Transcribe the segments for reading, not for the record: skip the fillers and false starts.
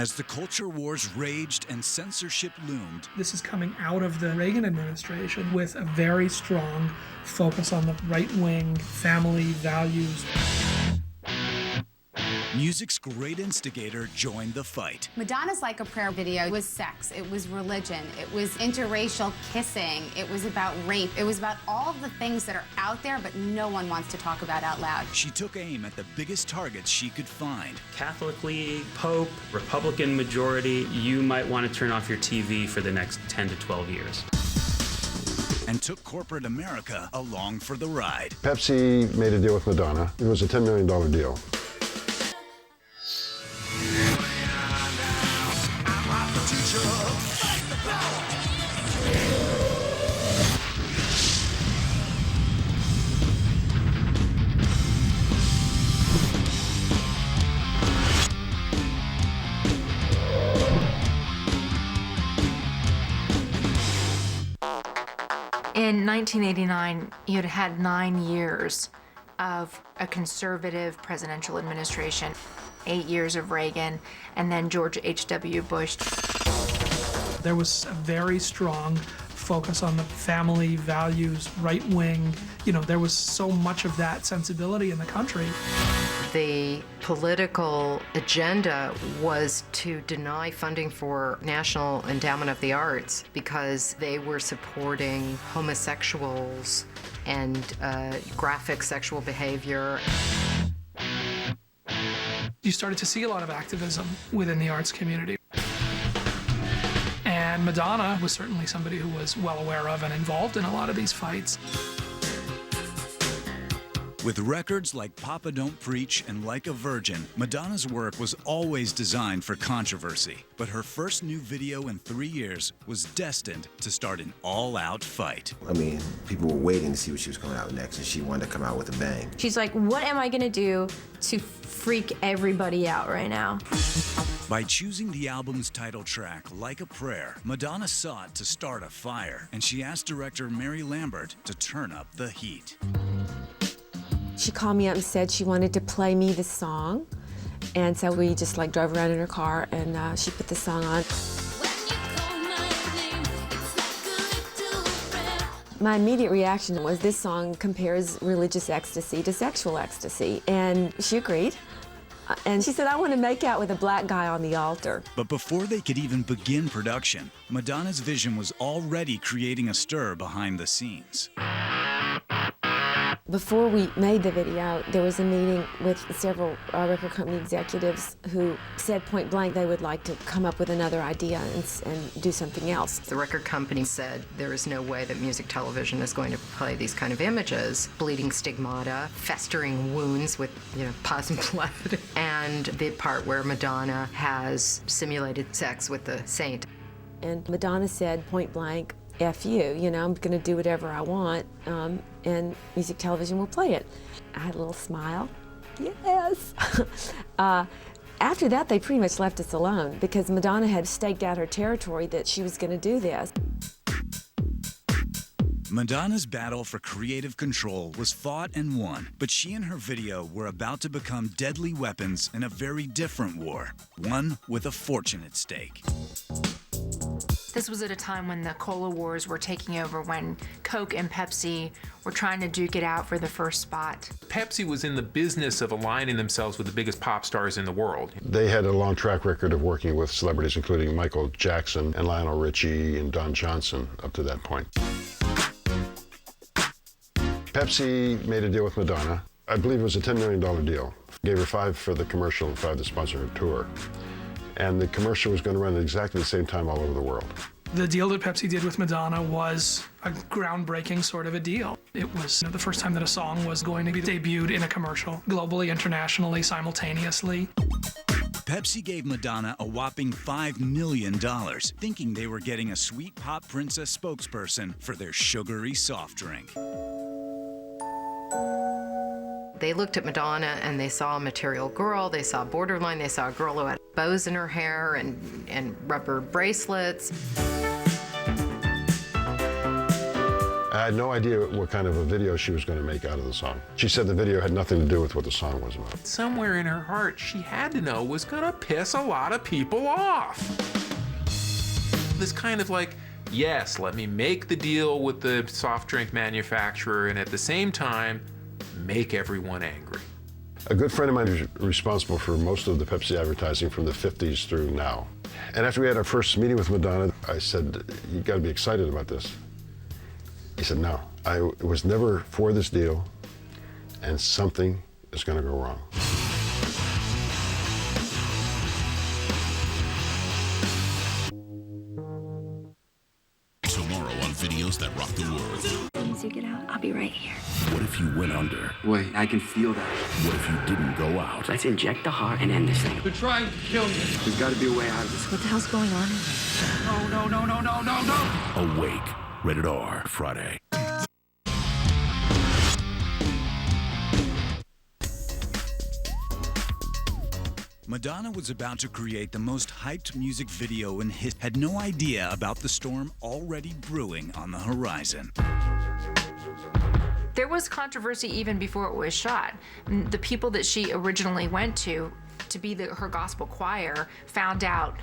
As the culture wars raged and censorship loomed, This is coming out of the Reagan administration with a very strong focus on the right-wing family values. music's great instigator joined the fight. Madonna's Like a Prayer video was sex, it was religion, it was interracial kissing, it was about rape, it was about all of the things that are out there but no one wants to talk about out loud. She took aim at the biggest targets she could find. Catholic League, Pope, Republican majority, you might want to turn off your TV for the next 10 to 12 years. And took corporate America along for the ride. Pepsi made a deal with Madonna. It was a $10 million deal. In 1989, you had had 9 years of a conservative presidential administration, 8 years of Reagan, and then George H.W. Bush. There was a very strong focus on the family values, right-wing. You know, there was so much of that sensibility in the country. The political agenda was to deny funding for National Endowment of the Arts because they were supporting homosexuals and graphic sexual behavior. You started to see a lot of activism within the arts community. And Madonna was certainly somebody who was well aware of and involved in a lot of these fights. With records like Papa Don't Preach and Like a Virgin, Madonna's work was always designed for controversy. But her first new video in 3 years was destined to start an all-out fight. I mean, people were waiting to see what she was coming out next, and she wanted to come out with a bang. She's like, what am I gonna do to freak everybody out right now? By choosing the album's title track, Like a Prayer, Madonna sought to start a fire, and she asked director Mary Lambert to turn up the heat. She called me up and said she wanted to play me the song. And so we just like drove around in her car and she put the song on. My immediate reaction was this song compares religious ecstasy to sexual ecstasy. And she agreed. And she said, I want to make out with a black guy on the altar. But before they could even begin production, Madonna's vision was already creating a stir behind the scenes. Before we made the video, there was a meeting with several record company executives who said point blank they would like to come up with another idea and do something else. The record company said there is no way that music television is going to play these kind of images. Bleeding stigmata, festering wounds with, pus and blood, and the part where Madonna has simulated sex with the saint. And Madonna said point blank, F you, I'm going to do whatever I want, and music television will play it. I had a little smile. Yes. After that, they pretty much left us alone because Madonna had staked out her territory that she was going to do this. Madonna's battle for creative control was fought and won, but she and her video were about to become deadly weapons in a very different war, one with a fortune at stake. This was at a time when the cola wars were taking over, when Coke and Pepsi were trying to duke it out for the first spot. Pepsi was in the business of aligning themselves with the biggest pop stars in the world. They had a long track record of working with celebrities, including Michael Jackson and Lionel Richie and Don Johnson up to that point. Pepsi made a deal with Madonna. I believe it was a $10 million deal. Gave her $5 for the commercial and $5 to sponsor her tour. And the commercial was going to run at exactly the same time all over the world. The deal that Pepsi did with Madonna was a groundbreaking sort of a deal. It was the first time that a song was going to be debuted in a commercial, globally, internationally, simultaneously. Pepsi gave Madonna a whopping $5 million, thinking they were getting a sweet pop princess spokesperson for their sugary soft drink. They looked at Madonna and they saw a material girl, they saw borderline, they saw a girl who had bows in her hair and rubber bracelets. I had no idea what kind of a video she was going to make out of the song. She said the video had nothing to do with what the song was about. Somewhere in her heart, she had to know was gonna piss a lot of people off. This kind of like, yes, let me make the deal with the soft drink manufacturer and at the same time, make everyone angry. A good friend of mine is responsible for most of the Pepsi advertising from the 50s through now. And after we had our first meeting with Madonna, I said, you gotta be excited about this. He said, no, I was never for this deal, and something is gonna go wrong. Tomorrow on Videos That Rock the World. As soon as you get out, I'll be right here. What if you went under? Wait, I can feel that. What if you didn't go out? Let's inject the heart and end this thing. They're trying to kill me. There's got to be a way out of this. What the hell's going on in here? No, no, no, no, no, no, no. Awake. Rated R. Friday. Madonna was about to create the most hyped music video in history, had no idea about the storm already brewing on the horizon. There was controversy even before it was shot. The people that she originally went to be her gospel choir found out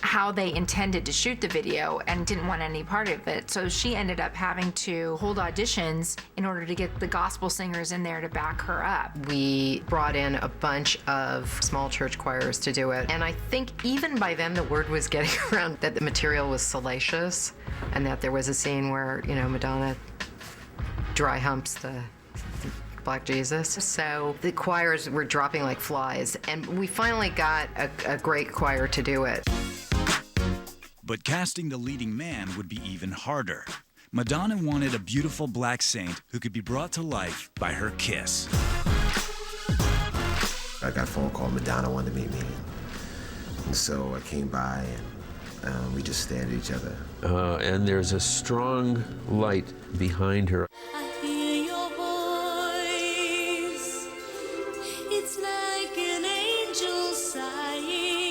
how they intended to shoot the video and didn't want any part of it. So she ended up having to hold auditions in order to get the gospel singers in there to back her up. We brought in a bunch of small church choirs to do it. And I think even by then the word was getting around that the material was salacious and that there was a scene where, you know, Madonna dry humps the Black Jesus. So the choirs were dropping like flies, and we finally got a great choir to do it. But casting the leading man would be even harder. Madonna wanted a beautiful black saint who could be brought to life by her kiss. I got a phone call, Madonna wanted to meet me. And so I came by and we just stared at each other. And there's a strong light behind her. I hear your voice. It's like an angel sighing.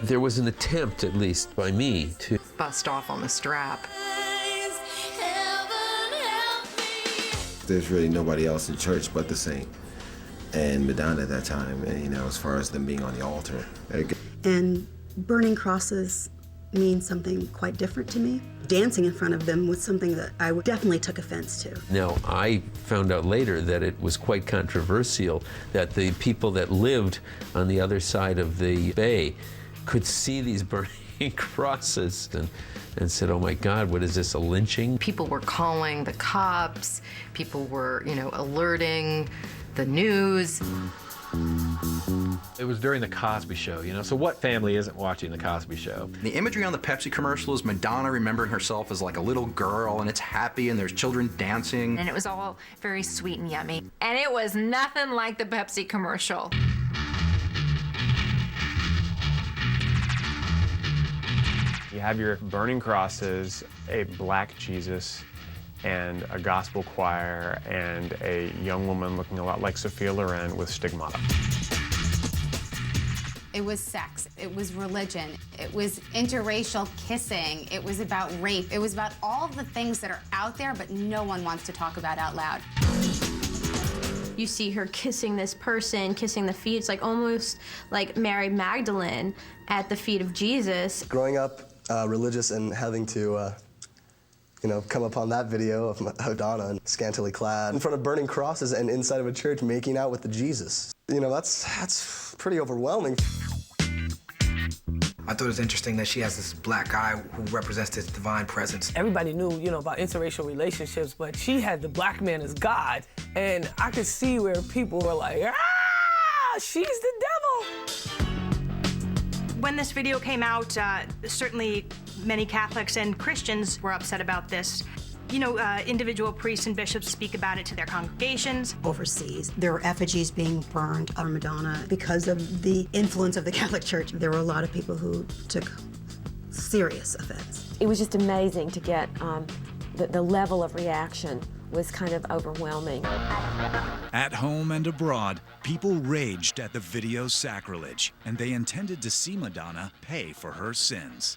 There was an attempt, at least by me, to bust off on the strap. There's really nobody else in church but the saint and Madonna at that time, and, you know, as far as them being on the altar. And burning crosses means something quite different to me. Dancing in front of them was something that I definitely took offense to. Now, I found out later that it was quite controversial that the people that lived on the other side of the bay could see these burning crosses and said, oh my God, what is this, a lynching? People were calling the cops, people were, you know, alerting the news. It was during the Cosby Show, you know, so what family isn't watching the Cosby Show? The imagery on the Pepsi commercial is Madonna remembering herself as like a little girl, and it's happy, and there's children dancing. And it was all very sweet and yummy. And it was nothing like the Pepsi commercial. You have your burning crosses, a black Jesus, and a gospel choir, and a young woman looking a lot like Sophia Loren with stigmata. It was sex, it was religion, it was interracial kissing, it was about rape, it was about all the things that are out there but no one wants to talk about out loud. You see her kissing this person, kissing the feet. It's like almost like Mary Magdalene at the feet of Jesus. Growing up religious and having to you know, come upon that video of Madonna and scantily clad in front of burning crosses and inside of a church making out with the Jesus. You know, that's pretty overwhelming. I thought it was interesting that she has this black guy who represents this divine presence. Everybody knew, you know, about interracial relationships, but she had the black man as God. And I could see where people were like, ah, she's the devil. When this video came out, certainly many Catholics and Christians were upset about this. You know, individual priests and bishops speak about it to their congregations. Overseas, there were effigies being burned on Madonna. Because of the influence of the Catholic Church, there were a lot of people who took serious offense. It was just amazing to get the level of reaction was kind of overwhelming. At home and abroad, people raged at the video's sacrilege, and they intended to see Madonna pay for her sins.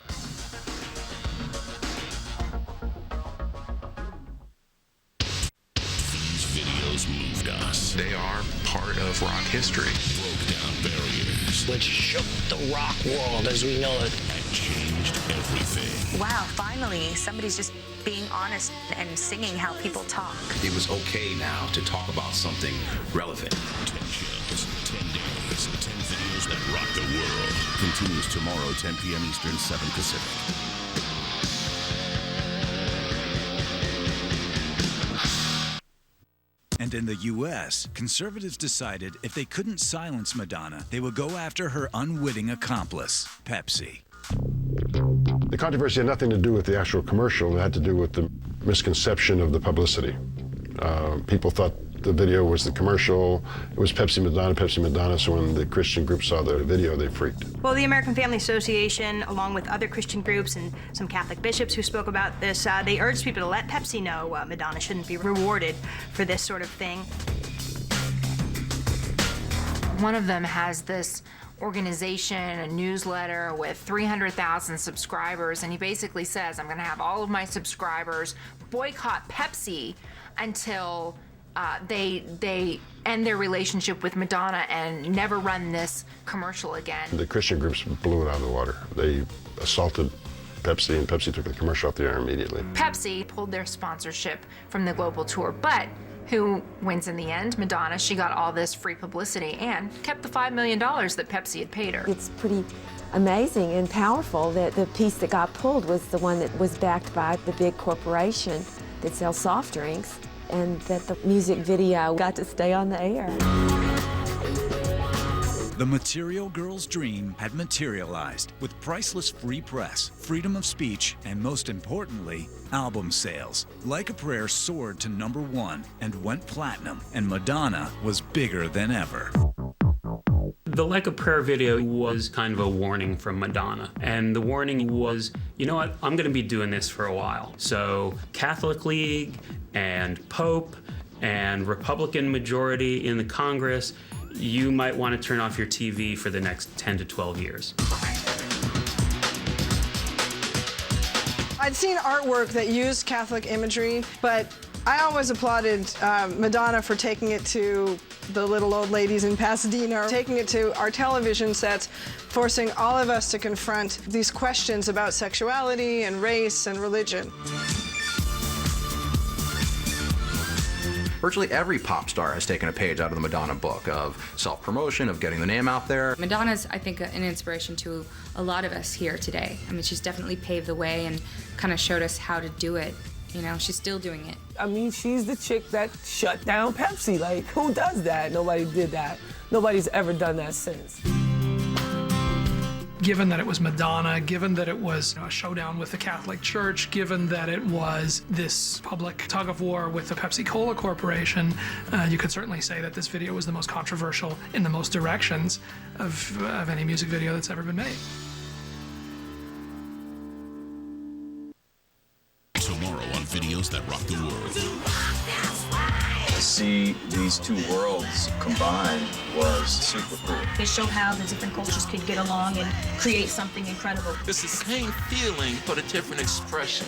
videos moved us. They are part of rock history. Broke down barriers. Which shook the rock world as we know it. And changed everything. Wow, finally, somebody's just being honest and singing how people talk. It was okay now to talk about something relevant. 10 shows, 10 days, 10 videos that rock the world. Continues tomorrow, 10 p.m. Eastern, 7 Pacific. And in the U.S., conservatives decided if they couldn't silence Madonna, they would go after her unwitting accomplice, Pepsi. The controversy had nothing to do with the actual commercial. It had to do with the misconception of the publicity. People thought the video was the commercial. It was Pepsi Madonna, so when the Christian group saw the video, they freaked. Well, the American Family Association, along with other Christian groups and some Catholic bishops who spoke about this, they urged people to let Pepsi know Madonna shouldn't be rewarded for this sort of thing. One of them has this organization, a newsletter with 300,000 subscribers, and he basically says, I'm gonna have all of my subscribers boycott Pepsi until they end their relationship with Madonna and never run this commercial again. The Christian groups blew it out of the water. They assaulted Pepsi, and Pepsi took the commercial off the air immediately. Pepsi pulled their sponsorship from the global tour, but who wins in the end? Madonna. She got all this free publicity and kept the $5 million that Pepsi had paid her. It's pretty amazing and powerful that the piece that got pulled was the one that was backed by the big corporation that sells soft drinks, and that the music video got to stay on the air. The Material Girl's dream had materialized with priceless free press, freedom of speech, and most importantly, album sales. Like a Prayer soared to #1 and went platinum, and Madonna was bigger than ever. The Like a Prayer video was kind of a warning from Madonna. And the warning was, you know what, I'm gonna be doing this for a while. So Catholic League and Pope and Republican majority in the Congress, you might want to turn off your TV for the next 10 to 12 years. I'd seen artwork that used Catholic imagery, but I always applauded Madonna for taking it to the little old ladies in Pasadena, taking it to our television sets, forcing all of us to confront these questions about sexuality and race and religion. Virtually every pop star has taken a page out of the Madonna book of self-promotion, of getting the name out there. Madonna's, I think, an inspiration to a lot of us here today. I mean, she's definitely paved the way and kind of showed us how to do it. You know, she's still doing it. I mean, she's the chick that shut down Pepsi. Like, who does that? Nobody did that. Nobody's ever done that since. Given that it was Madonna, given that it was a showdown with the Catholic Church, given that it was this public tug of war with the Pepsi-Cola Corporation, you could certainly say that this video was the most controversial in the most directions of any music video that's ever been made. Tomorrow on Videos That Rock the World. To see these two worlds combined was super cool. They showed how the different cultures could get along and create something incredible. It's the same feeling, but a different expression.